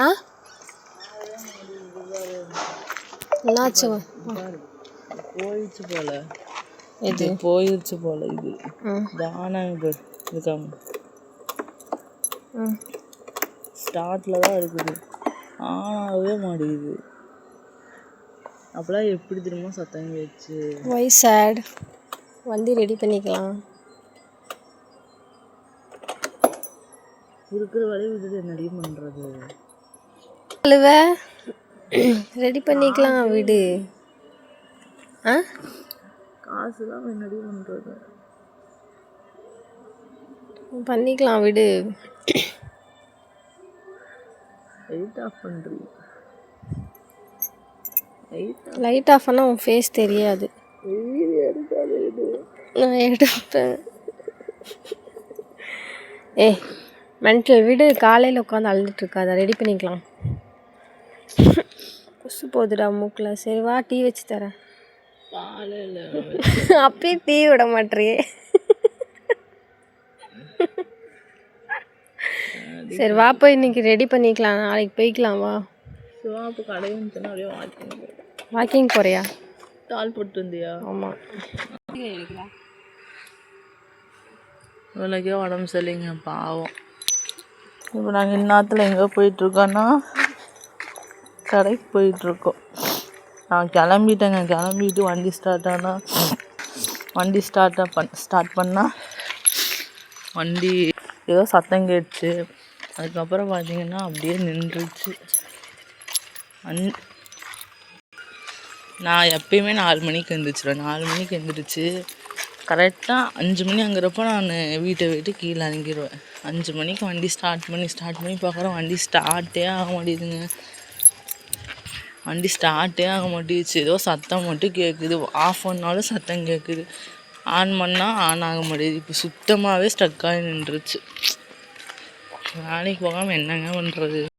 ஆ என்னாச்சு? போயிடுச்சு போல. இது போயிடுச்சு போல. இது தானாக இருக்காங்க. ஸ்டார்ட்ல தான் இருக்குது, ஆனாவே மாட்டேங்குது. அப்போலாம் எப்படி திரும்ப சத்தம் கேட்ச்சு? வை சேட். வண்டி ரெடி பண்ணிக்கலாம். இருக்கிற வழி விட்டுட்டு என்னடி பண்ணுறது? ரெடி பண்ணிக்கலாம் விடு. ஆ காசுலாம் என்னடி பண்ணுறது? பண்ணிக்கலாம் விடு. லைட் ஆஃப் பண்ணுறீ? லைட் ஆஃப் பண்ணால் உன் ஃபேஸ் தெரியாது. நான் எடுப்பேன். மென்டல் விடு. காலையில் உட்காந்து அழுதுட்டுருக்காத, ரெடி பண்ணிக்கலாம். கொசு போகுதுடா மூக்கில். சரி வா, டீ வச்சு தரேன். அப்பயே டீ விட மாட்டேறியே. சரி வா, போய் இன்னைக்கு ரெடி பண்ணிக்கலாம், நாளைக்கு போய்க்கலாம் வா. இப்போ கடையும் அப்படியே வாக்கிங் போறியா? தாள் போட்டு வந்தியா? ஆமாம். இவளுக்கே உடம்பு சரியில்லைங்க, பாவம். இப்போ நாங்கள் இந்நேரத்தில் எங்கே போயிட்டுருக்கோன்னா கடைக்கு போயிட்டுருக்கோம். நான் கிளம்பிட்டேங்க. கிளம்பிட்டு வண்டி ஸ்டார்ட் பண்ணால் வண்டி ஏதோ சத்தம் கேட்டுச்சு. அதுக்கப்புறம் பார்த்தீங்கன்னா அப்படியே நின்றுச்சு. நான் எப்பயுமே 4 மணிக்கு எழுந்திரிச்சிடுவேன். 4 மணிக்கு எழுந்திரிச்சு கரெக்டாக 5 மணி அங்கிறப்போ நான் வீட்டை விட்டு கீழே இறங்கிடுவேன். 5 மணிக்கு வண்டி ஸ்டார்ட் பண்ணி பார்க்குறேன், வண்டி ஸ்டார்ட்டே ஆக மாட்டேங்குதுங்க. வண்டி ஸ்டார்ட்டே ஆக மாட்டேங்குச்சு. ஏதோ சத்தம் மட்டும் கேட்குது. ஆஃப் பண்ணாலும் சத்தம் கேட்குது. ஆன் பண்ணால் ஆன் ஆக மாட்டேங்குது. இப்போ சுத்தமாகவே ஸ்டக்காகி நின்றுச்சு. வேலைக்கு போகாமல் என்னங்க பண்ணுறது?